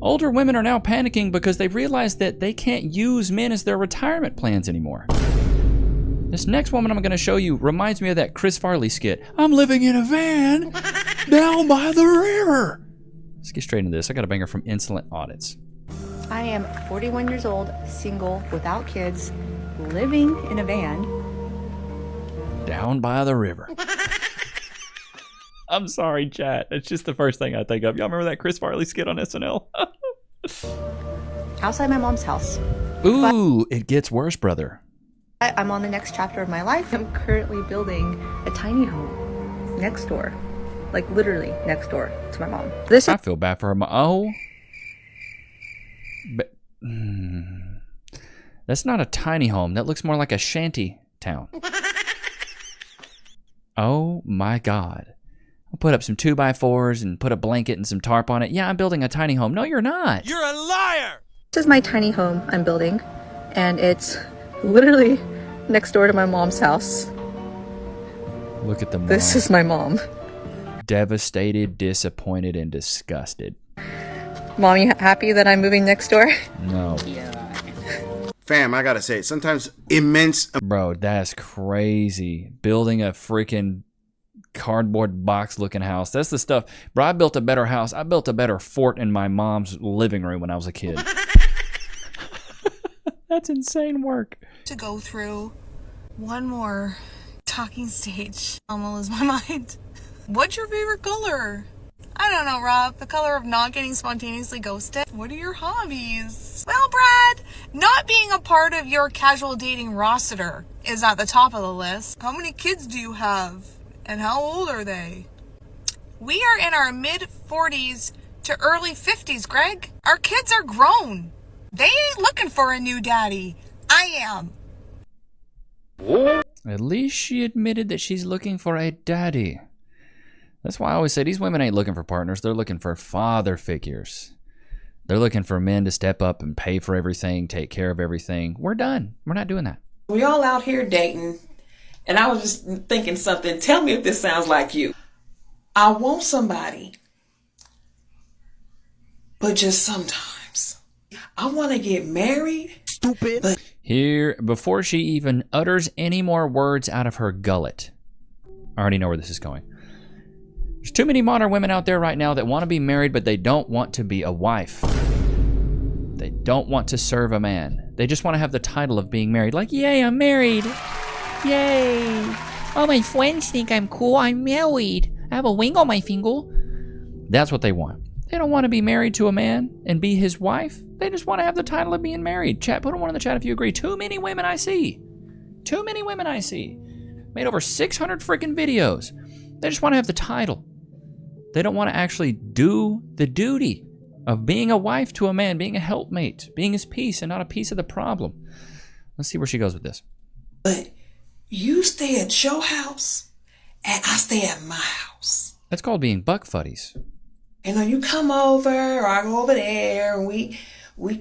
Older women are now panicking because they've realized that they can't use men as their retirement plans anymore. This next woman I'm going to show you reminds me of that Chris Farley skit. I'm living in a van down by the river. Let's get straight into this. I got a banger from Insolent Audits. I am 41 years old, single, without kids, living in a van. Down by the river. I'm sorry, chat. It's just the first thing I think of. Y'all remember that Chris Farley skit on SNL? Outside my mom's house. Ooh, it gets worse, brother. I'm on the next chapter of my life. I'm currently building a tiny home next door. Like literally next door to my mom. I feel bad for her mom. Oh. But, that's not a tiny home. That looks more like a shanty town. Oh my God. I'll put up some 2x4s and put a blanket and some tarp on it. Yeah, I'm building a tiny home. No, you're not. You're a liar. This is my tiny home I'm building, and it's literally next door to my mom's house. Look at the mom. This is my mom. Devastated, disappointed, and disgusted. Mom, you happy that I'm moving next door? No. Fam, I gotta say, sometimes immense. Bro, that's crazy. Building a freaking cardboard box looking house. That's the stuff. Bro, I built a better house. I built a better fort in my mom's living room when I was a kid. That's insane work. To go through one more talking stage. I'm gonna lose my mind. What's your favorite color? I don't know, Rob. The color of not getting spontaneously ghosted. What are your hobbies? Well, Brad, not being a part of your casual dating roster is at the top of the list. How many kids do you have? And how old are they? We are in our mid-40s to early 50s, Greg. Our kids are grown. They ain't looking for a new daddy. I am. At least she admitted that she's looking for a daddy. That's why I always say these women ain't looking for partners. They're looking for father figures. They're looking for men to step up and pay for everything, take care of everything. We're done. We're not doing that. We all out here dating, and I was just thinking something. Tell me if this sounds like you. I want somebody, but just sometimes. I want to get married. Stupid. But here, before she even utters any more words out of her gullet, I already know where this is going. There's too many modern women out there right now that want to be married, but they don't want to be a wife. They don't want to serve a man. They just want to have the title of being married. Like, yay, I'm married. Yay. All my friends think I'm cool. I'm married. I have a ring on my finger. That's what they want. They don't want to be married to a man and be his wife. They just want to have the title of being married. Chat, put one in the chat if you agree. Too many women I see. Too many women I see. Made over 600 freaking videos. They just want to have the title. They don't want to actually do the duty of being a wife to a man, being a helpmate, being his piece and not a piece of the problem. Let's see where she goes with this. But you stay at your house, and I stay at my house. That's called being buck fuddies. You know, you come over, or I go over there, and we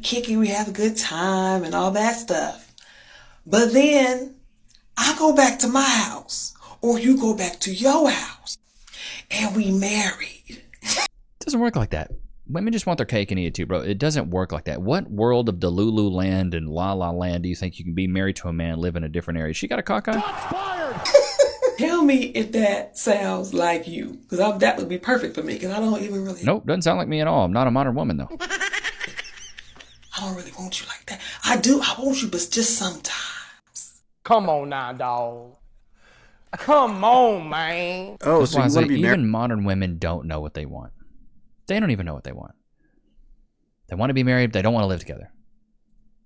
kick it, we have a good time, and all that stuff. But then I go back to my house, or you go back to your house. And we married. It doesn't work like that. Women just want their cake and eat it too, bro. It doesn't work like that. What world of Delulu land and La La Land do you think you can be married to a man, live in a different area? She got a cockeye? Tell me if that sounds like you. Because that would be perfect for me. Because I don't even really... Nope, doesn't sound like me at all. I'm not a modern woman, though. I don't really want you like that. I do. I want you, but just sometimes. Come on now, dog. Come on, man. Oh, That's so why I you say want to be even married? modern women don't know what they want. They don't even know what they want. They want to be married, but they don't want to live together.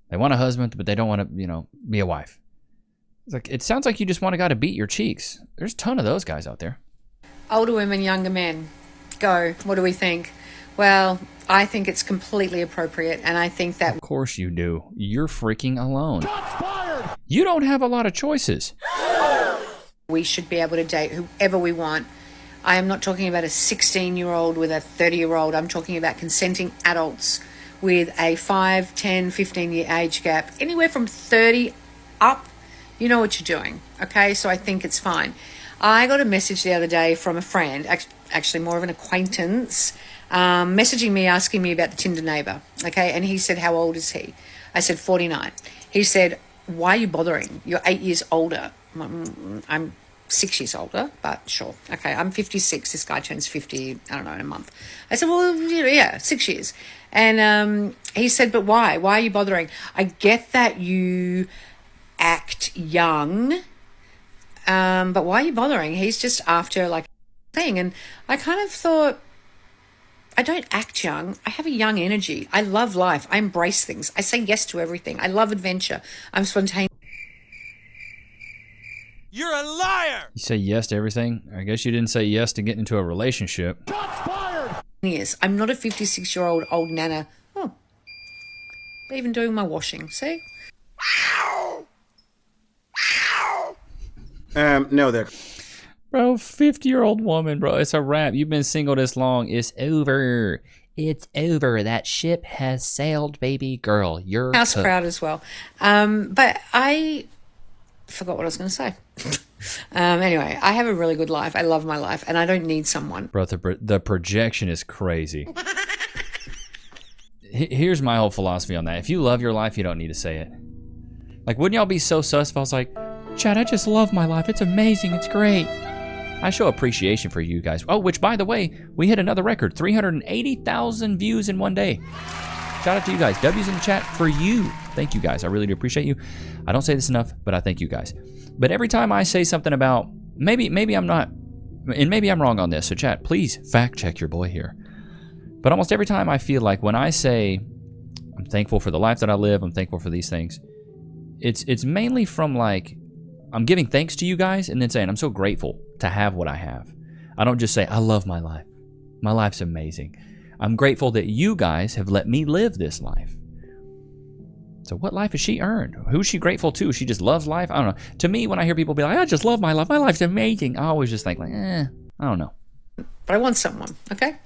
They want a husband, but they don't want to, be a wife. It's like, it sounds like you just want a guy to beat your cheeks. There's a ton of those guys out there. Older women, younger men. Go. What do we think? Well, I think it's completely appropriate, and I think that... Of course you do. You're freaking alone. You don't have a lot of choices. we should be able to date whoever we want. I am not talking about a 16-year-old with a 30-year-old. I'm talking about consenting adults with a 5, 10, 15-year age gap. Anywhere from 30 up, you know what you're doing, okay? So I think it's fine. I got a message the other day from a friend, actually more of an acquaintance, messaging me, asking me about the Tinder neighbor. Okay. And he said, how old is he? I said, 49. He said, why are you bothering? You're 8 years older. I'm 6 years older, but sure. Okay, I'm 56. This guy turns 50, I don't know, in a month. I said, well, yeah, 6 years. And he said, but why? Why are you bothering? I get that you act young, but why are you bothering? He's just after, like, thing. And I kind of thought, I don't act young. I have a young energy. I love life. I embrace things. I say yes to everything. I love adventure. I'm spontaneous. You're a liar! You say yes to everything? I guess you didn't say yes to getting into a relationship. Shots fired! Yes, I'm not a 56-year-old old nana. Oh, even doing my washing. See? No, there. Bro, 50-year-old woman, bro. It's a wrap. You've been single this long. It's over. It's over. That ship has sailed, baby girl. You're house proud as well. But I forgot what I was going to say. Anyway, I have a really good life. I love my life, and I don't need someone. Bro, the projection is crazy. Here's my whole philosophy on that. If you love your life, you don't need to say it. Like, wouldn't y'all be so sus if I was like, Chad, I just love my life. It's amazing. It's great. I show appreciation for you guys. Oh, which, by the way, we hit another record. 380,000 views in one day. Shout out to you guys. W's in the chat for you. Thank you guys. I really do appreciate you. I don't say this enough, but I thank you guys. But every time I say something about, maybe I'm not, and maybe I'm wrong on this, so chat, please fact check your boy here. But almost every time I feel like when I say, I'm thankful for the life that I live, I'm thankful for these things, it's mainly from like, I'm giving thanks to you guys and then saying, I'm so grateful to have what I have. I don't just say, I love my life. My life's amazing. I'm grateful that you guys have let me live this life. So what life has she earned? Who's she grateful to? She just loves life? I don't know. To me, when I hear people be like, I just love my life. My life's amazing. I always just think like, I don't know. But I want someone, okay?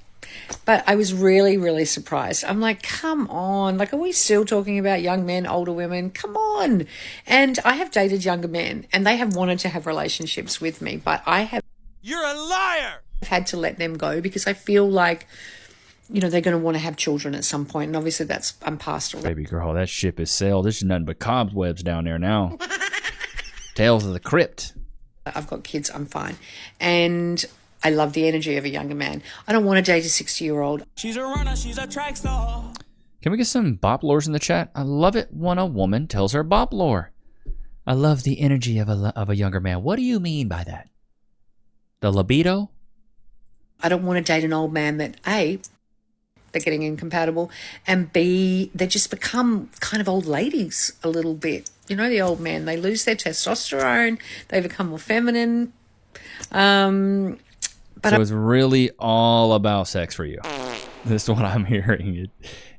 But I was really, really surprised. I'm like, come on. Like, are we still talking about young men, older women? Come on. And I have dated younger men, and they have wanted to have relationships with me, but I have... You're a liar! ...had to let them go because I feel like, you know, they're going to want to have children at some point, and obviously that's, I'm past already. Baby girl, that ship is sailed. There's nothing but cobwebs down there now. Tales of the crypt. I've got kids, I'm fine. And I love the energy of a younger man. I don't want to date a 60-year-old. She's a runner, she's a track star. Can we get some bop lores in the chat? I love it when a woman tells her bop lore. I love the energy of a younger man. What do you mean by that? The libido? I don't want to date an old man that, A, they're getting incompatible, and B, they just become kind of old ladies a little bit. You know, the old man, they lose their testosterone, they become more feminine. But so it's really all about sex for you. This is what I'm hearing.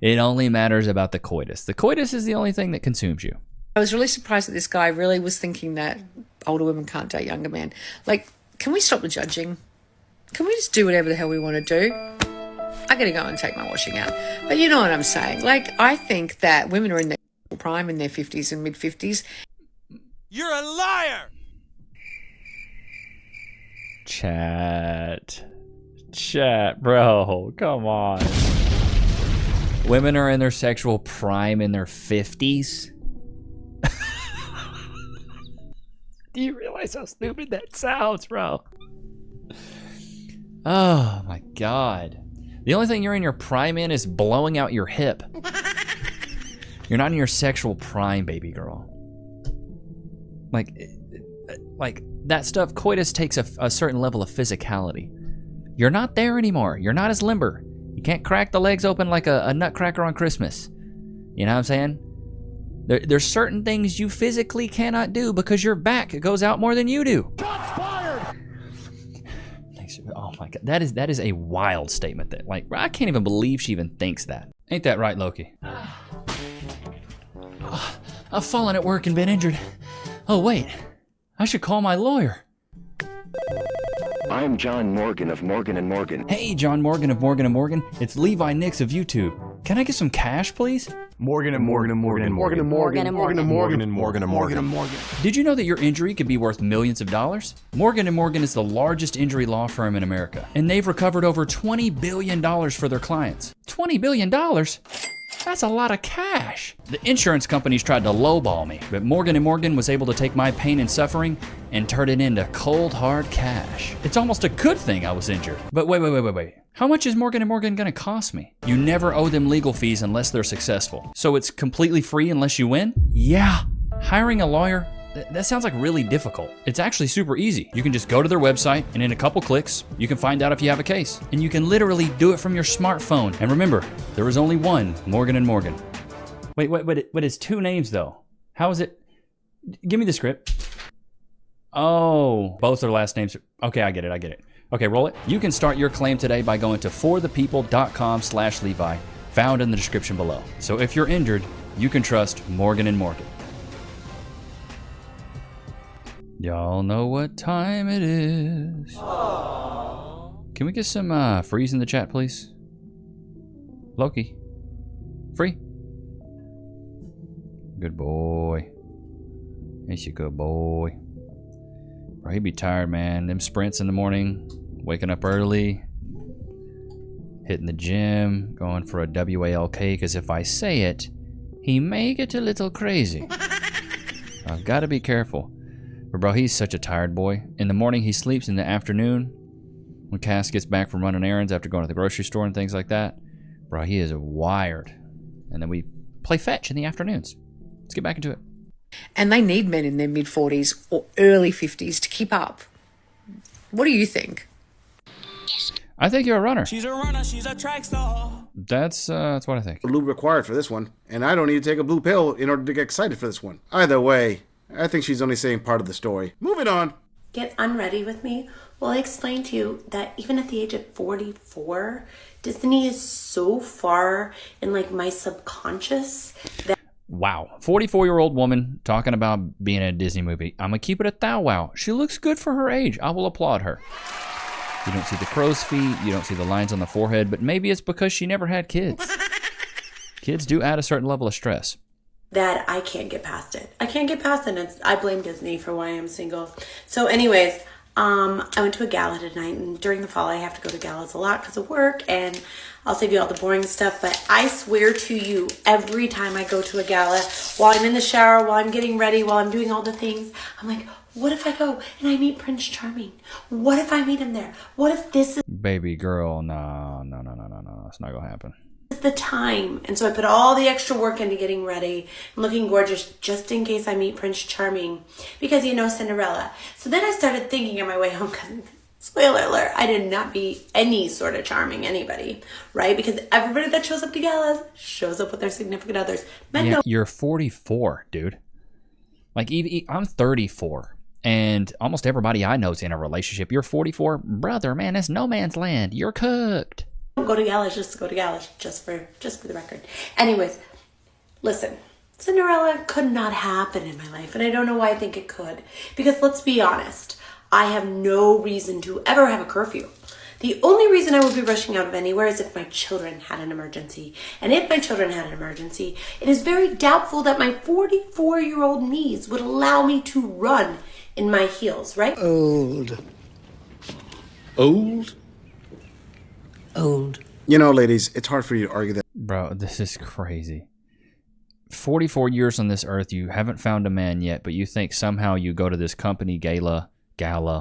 It only matters about the coitus. The coitus is the only thing that consumes you. I was really surprised that this guy really was thinking that older women can't date younger men. Like, can we stop the judging? Can we just do whatever the hell we want to do? I gotta go and take my washing out. But you know what I'm saying. Like, I think that women are in their prime, in their 50s and mid-50s. You're a liar! Chat, bro, come on. Women are in their sexual prime in their 50s. Do you realize how stupid that sounds, bro? Oh my God. The only thing you're in your prime in is blowing out your hip. You're not in your sexual prime, baby girl. Like that stuff, coitus takes a certain level of physicality. You're not there anymore. You're not as limber. You can't crack the legs open like a nutcracker on Christmas. You know what I'm saying? There's certain things you physically cannot do because your back goes out more than you do. Shots fired! Oh my God, that is a wild statement. That, like, I can't even believe she even thinks that. Ain't that right, Loki? I've fallen at work and been injured. Oh wait, I should call my lawyer. I'm John Morgan of Morgan & Morgan. Hey, John Morgan of Morgan & Morgan. It's Levi Nichs of YouTube. Can I get some cash, please? Morgan and Morgan and Morgan and Morgan and Morgan and Morgan and Morgan and Morgan and Morgan and Morgan. Did you know that your injury could be worth millions of dollars? Morgan & Morgan is the largest injury law firm in America, and they've recovered over $20 billion for their clients. $20 billion? That's a lot of cash. The insurance companies tried to lowball me, but Morgan & Morgan was able to take my pain and suffering and turn it into cold, hard cash. It's almost a good thing I was injured. But wait. How much is Morgan & Morgan gonna cost me? You never owe them legal fees unless they're successful. So it's completely free unless you win? Yeah. Hiring a lawyer? That sounds like really difficult. It's actually super easy. You can just go to their website, and in a couple clicks, you can find out if you have a case. And you can literally do it from your smartphone. And remember, there is only one Morgan & Morgan. Wait, it's two names though. How is it? Give me the script. Oh, both their last names. Okay, I get it. Okay, roll it. You can start your claim today by going to forthepeople.com/Levi, found in the description below. So if you're injured, you can trust Morgan & Morgan. Y'all know what time it is. Aww. Can we get some freeze in the chat, please? Loki. Free. Good boy. He's a good boy. Bro, he'd be tired, man. Them sprints in the morning, waking up early, hitting the gym, going for a WALK, because if I say it, he may get a little crazy. I've got to be careful. But bro, he's such a tired boy. In the morning, he sleeps. In the afternoon, when Cass gets back from running errands after going to the grocery store and things like that, bro, he is wired. And then we play fetch in the afternoons. Let's get back into it. And they need men in their mid-40s or early 50s to keep up. What do you think? I think you're a runner. She's a runner, she's a track star. That's what I think. Lube required for this one, and I don't need to take a blue pill in order to get excited for this one. Either way, I think she's only saying part of the story. Moving on. Get unready with me? Well, I explained to you that even at the age of 44, Disney is so far in like my subconscious that... Wow. 44-year-old woman talking about being in a Disney movie. I'm going to keep it at thou wow. She looks good for her age. I will applaud her. You don't see the crow's feet. You don't see the lines on the forehead. But maybe it's because she never had kids. Kids do add a certain level of stress. That I can't get past it. I can't get past it. I blame Disney for why I'm single. So anyways, I went to a gala tonight, and during the fall I have to go to galas a lot because of work, and I'll save you all the boring stuff, but I swear to you, every time I go to a gala, while I'm in the shower, while I'm getting ready, while I'm doing all the things, I'm like, what if I go and I meet Prince Charming? What if I meet him there? What if this is... Baby girl, no. It's not going to happen. The time. And so I put all the extra work into getting ready and looking gorgeous just in case I meet Prince Charming, because you know Cinderella. So then I started thinking on my way home, because spoiler alert, I did not meet any sort of charming anybody, right? Because everybody that shows up to galas shows up with their significant others. Yeah, you're 44, dude. Like, I'm 34. And almost everybody I know is in a relationship. You're 44, brother, man, that's no man's land. You're cooked. Go to galas just to go to galas, just for the record. Anyways, listen, Cinderella could not happen in my life, and I don't know why I think it could. Because let's be honest, I have no reason to ever have a curfew. The only reason I would be rushing out of anywhere is if my children had an emergency. And if my children had an emergency, it is very doubtful that my 44-year-old knees would allow me to run in my heels, right? Old. You know, ladies, it's hard for you to argue that. Bro, this is crazy. 44 years on this earth, you haven't found a man yet, but you think somehow you go to this company gala,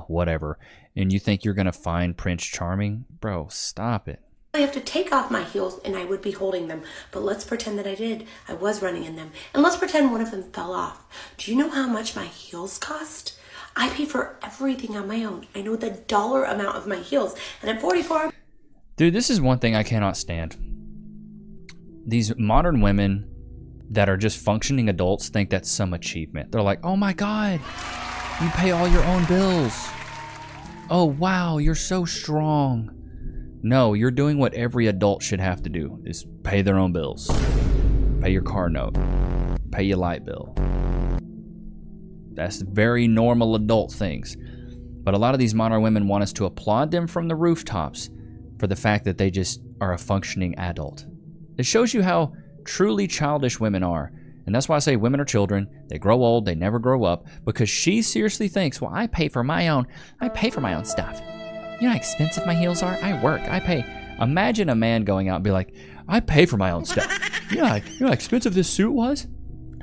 whatever, and you think you're going to find Prince Charming? Bro, stop it. I have to take off my heels and I would be holding them. But let's pretend that I did. I was running in them. And let's pretend one of them fell off. Do you know how much my heels cost? I pay for everything on my own. I know the dollar amount of my heels. And at 44... Dude, this is one thing I cannot stand. These modern women that are just functioning adults think that's some achievement. They're like, oh my God, you pay all your own bills. Oh wow, you're so strong. No, you're doing what every adult should have to do, is pay their own bills. Pay your car note. Pay your light bill. That's very normal adult things. But a lot of these modern women want us to applaud them from the rooftops for the fact that they just are a functioning adult. It shows you how truly childish women are. And that's why I say women are children. They grow old, they never grow up, because she seriously thinks, well, I pay for my own stuff. You know how expensive my heels are? I work, I pay. Imagine a man going out and be like, I pay for my own stuff. You know how expensive this suit was?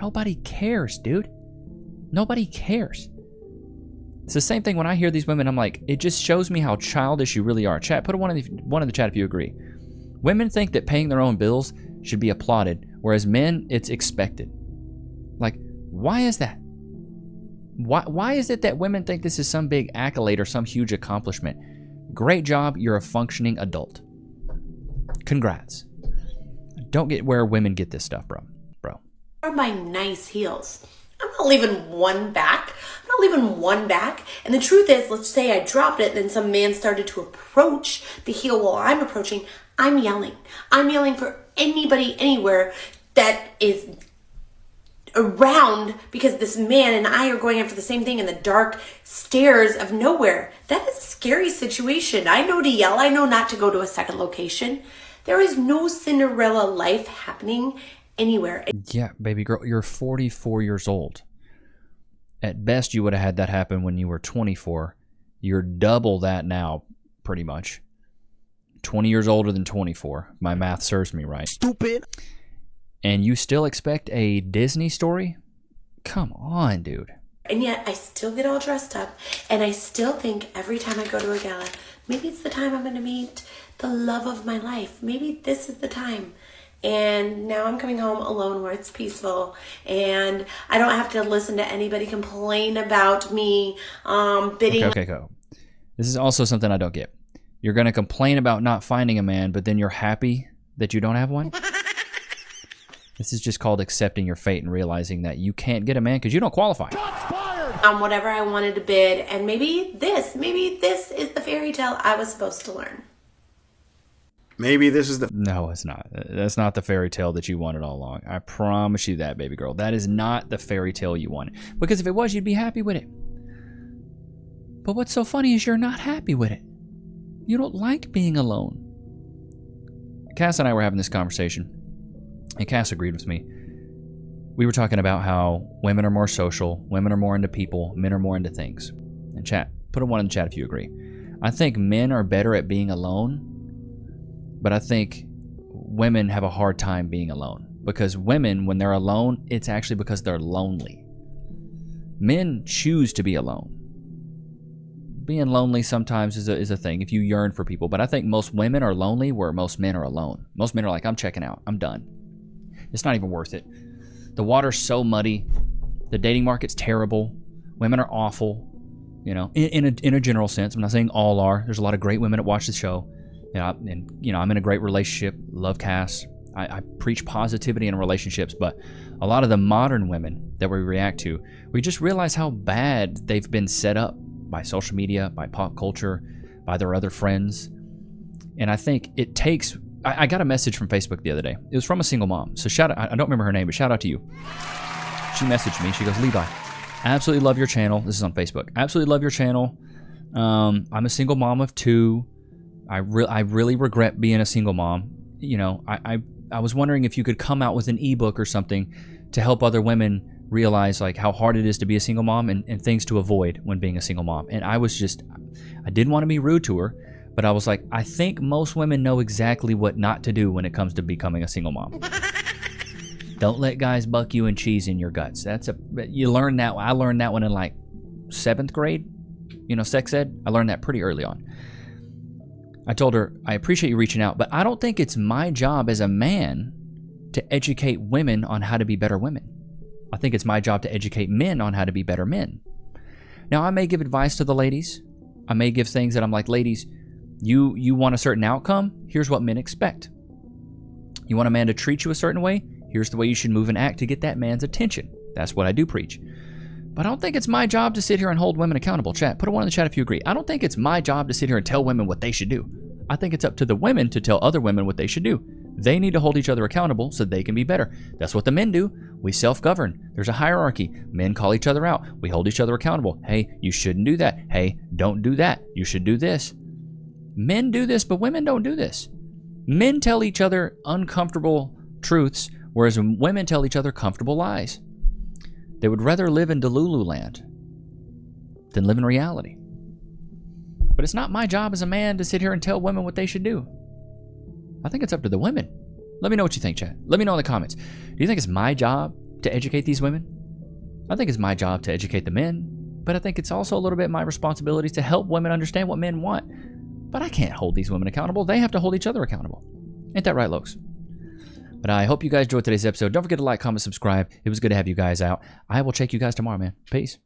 Nobody cares, dude. Nobody cares. It's the same thing when I hear these women, I'm like, it just shows me how childish you really are. Chat, put one in the chat if you agree. Women think that paying their own bills should be applauded, whereas men, it's expected. Like, why is that? Why is it that women think this is some big accolade or some huge accomplishment? Great job, you're a functioning adult. Congrats. Don't get where women get this stuff, bro. Are my nice heels. I'm not leaving one back. I'm not leaving one back. And the truth is, let's say I dropped it, then some man started to approach the heel while I'm approaching. I'm yelling. I'm yelling for anybody, anywhere that is around, because this man and I are going after the same thing in the dark stairs of nowhere. That is a scary situation. I know to yell. I know not to go to a second location. There is no Cinderella life happening anywhere. Yeah, baby girl, you're 44 years old. At best, you would have had that happen when you were 24. You're double that now, pretty much. 20 years older than 24. My math serves me right. Stupid. And you still expect a Disney story? Come on, dude. And yet I still get all dressed up, and I still think every time I go to a gala, maybe it's the time I'm going to meet the love of my life. Maybe this is the time. And now I'm coming home alone where it's peaceful, and I don't have to listen to anybody complain about me bidding. Okay. This is also something I don't get. You're going to complain about not finding a man, but then you're happy that you don't have one? This is just called accepting your fate and realizing that you can't get a man because you don't qualify. Whatever I wanted to bid, and maybe this is the fairy tale I was supposed to learn. Maybe this is the... No, it's not. That's not the fairy tale that you wanted all along. I promise you that, baby girl. That is not the fairy tale you wanted. Because if it was, you'd be happy with it. But what's so funny is you're not happy with it. You don't like being alone. Cass and I were having this conversation, and Cass agreed with me. We were talking about how women are more social, women are more into people, men are more into things. And chat, put a 1 in the chat if you agree. I think men are better at being alone, but I think women have a hard time being alone. Because women, when they're alone, it's actually because they're lonely. Men choose to be alone. Being lonely sometimes is a thing if you yearn for people. But I think most women are lonely where most men are alone. Most men are like, I'm checking out. I'm done. It's not even worth it. The water's so muddy. The dating market's terrible. Women are awful. You know, in a general sense. I'm not saying all are. There's a lot of great women that watch the show. I'm in a great relationship. Love Cass. I preach positivity in relationships, but a lot of the modern women that we react to, we just realize how bad they've been set up by social media, by pop culture, by their other friends. And I think it takes... I got a message from Facebook the other day. It was from a single mom. So shout out, I don't remember her name, but shout out to you. She messaged me. She goes, Levi, absolutely love your channel. This is on Facebook. Absolutely love your channel. I'm a single mom of 2. I really regret being a single mom. You know, I was wondering if you could come out with an ebook or something to help other women realize like how hard it is to be a single mom and things to avoid when being a single mom. And I didn't want to be rude to her, but I was like, I think most women know exactly what not to do when it comes to becoming a single mom. Don't let guys buck you and cheese in your guts. You learn that. I learned that one in like 7th grade, sex ed. I learned that pretty early on. I told her, I appreciate you reaching out, but I don't think it's my job as a man to educate women on how to be better women. I think it's my job to educate men on how to be better men. Now, I may give advice to the ladies. I may give things that I'm like, ladies, you want a certain outcome? Here's what men expect. You want a man to treat you a certain way? Here's the way you should move and act to get that man's attention. That's what I do preach. But I don't think it's my job to sit here and hold women accountable. Chat, put a 1 in the chat if you agree. I don't think it's my job to sit here and tell women what they should do. I think it's up to the women to tell other women what they should do. They need to hold each other accountable so they can be better. That's what the men do. We self-govern. There's a hierarchy. Men call each other out. We hold each other accountable. Hey, you shouldn't do that. Hey, don't do that. You should do this. Men do this, but women don't do this. Men tell each other uncomfortable truths whereas women tell each other comfortable lies. They would rather live in Delulu land than live in reality. But it's not my job as a man to sit here and tell women what they should do. I think it's up to the women. Let me know what you think, chat. Let me know in the comments. Do you think it's my job to educate these women? I think it's my job to educate the men, but I think it's also a little bit my responsibility to help women understand what men want. But I can't hold these women accountable. They have to hold each other accountable. Ain't that right, Lokes? But I hope you guys enjoyed today's episode. Don't forget to like, comment, subscribe. It was good to have you guys out. I will check you guys tomorrow, man. Peace.